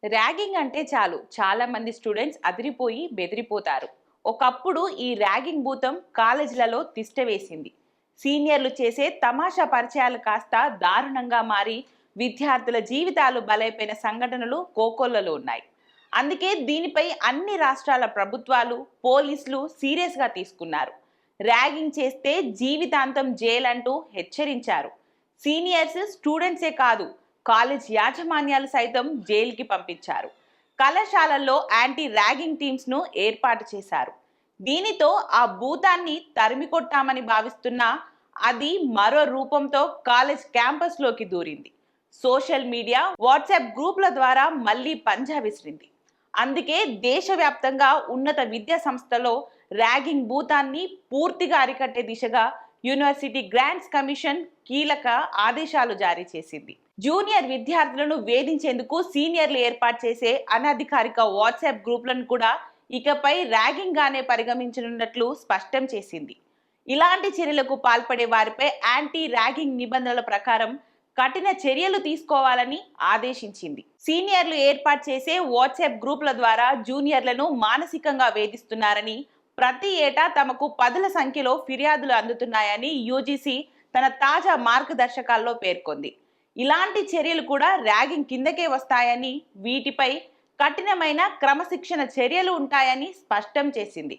Ragging అంటే చాలు చాలా మంది స్టూడెంట్స్ అదిరిపోయి బెదిరిపోతారు. ఒకప్పుడు ఈ ర్యాగింగ్ భూతం కాలేజీలలో తిష్టవేసింది. సీనియర్లు చేసే తమాషా పరిచయాలు కాస్త దారుణంగా మారి విద్యార్థుల జీవితాలు బలైపోయిన సంఘటనలు కోకొల్లలో ఉన్నాయి. అందుకే దీనిపై అన్ని రాష్ట్రాల ప్రభుత్వాలు, పోలీసులు సీరియస్గా తీసుకున్నారు. ర్యాగింగ్ చేస్తే జీవితాంతం జైలు అంటూ హెచ్చరించారు. సీనియర్స్ స్టూడెంట్సే కాదు, కాలేజ్ యాజమాన్యాలు సైతం జైలుకి పంపించారు. కళాశాలల్లో యాంటీ ర్యాగింగ్ టీమ్స్ ను ఏర్పాటు చేశారు. దీనితో ఆ భూతాన్ని తరిమికొట్టామని భావిస్తున్నా అది మరో రూపంతో కాలేజ్ క్యాంపస్ లోకి దూరింది. సోషల్ మీడియా, వాట్సాప్ గ్రూపుల ద్వారా మళ్ళీ పంజా విసిరింది. అందుకే దేశవ్యాప్తంగా ఉన్నత విద్యా సంస్థలో ర్యాగింగ్ భూతాన్ని పూర్తిగా అరికట్టే దిశగా యూనివర్సిటీ గ్రాంట్స్ కమిషన్ కీలక ఆదేశాలు జారీ చేసింది. జూనియర్ విద్యార్థులను వేధించేందుకు సీనియర్లు ఏర్పాటు చేసే అనధికారిక వాట్సాప్ గ్రూపులను కూడా ఇకపై ర్యాగింగ్ గానే పరిగణించనున్నట్లు స్పష్టం చేసింది. ఇలాంటి చర్యలకు పాల్పడే వారిపై యాంటీ ర్యాగింగ్ నిబంధనల ప్రకారం కఠిన చర్యలు తీసుకోవాలని ఆదేశించింది. సీనియర్లు ఏర్పాటు చేసే వాట్సాప్ గ్రూపుల ద్వారా జూనియర్లను మానసికంగా వేధిస్తున్నారని, ప్రతి ఏటా తమకు పదుల సంఖ్యలో ఫిర్యాదులు అందుతున్నాయని యూజీసీ తన తాజా మార్గదర్శకాల్లో పేర్కొంది. ఇలాంటి చర్యలు కూడా ర్యాగింగ్ కిందకే వస్తాయని, వీటిపై కఠినమైన క్రమశిక్షణ చర్యలు ఉంటాయని స్పష్టం చేసింది.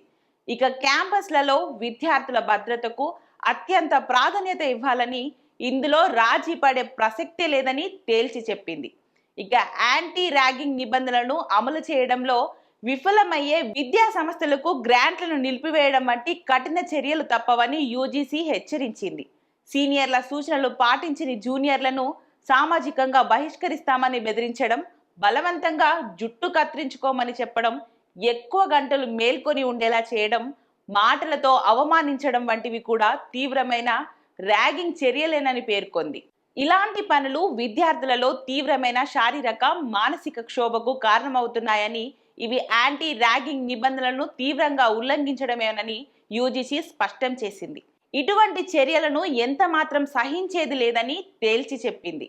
ఇక క్యాంపస్లలో విద్యార్థుల భద్రతకు అత్యంత ప్రాధాన్యత ఇవ్వాలని, ఇందులో రాజీ పడే ప్రసక్తే లేదని తేల్చి చెప్పింది. ఇక యాంటీ ర్యాగింగ్ నిబంధనలను అమలు చేయడంలో విఫలమయ్యే విద్యా సంస్థలకు గ్రాంట్లను నిలిపివేయడం వంటి కఠిన చర్యలు తప్పవని యూజీసీ హెచ్చరించింది. సీనియర్ల సూచనలు పాటించని జూనియర్లను సామాజికంగా బహిష్కరిస్తామని బెదిరించడం, బలవంతంగా జుట్టు కత్తిరించుకోమని చెప్పడం, ఎక్కువ గంటలు మేల్కొని ఉండేలా చేయడం, మాటలతో అవమానించడం వంటివి కూడా తీవ్రమైన ర్యాగింగ్ చర్యలేనని పేర్కొంది. ఇలాంటి పనులు విద్యార్థులలో తీవ్రమైన శారీరక, మానసిక క్షోభకు కారణమవుతున్నాయని, ఇవి యాంటీ ర్యాగింగ్ నిబంధనలను తీవ్రంగా ఉల్లంఘించడమేనని యూజీసీ స్పష్టం చేసింది. ఇటువంటి చర్యలను ఎంత మాత్రం సహించేది లేదని తేల్చి చెప్పింది.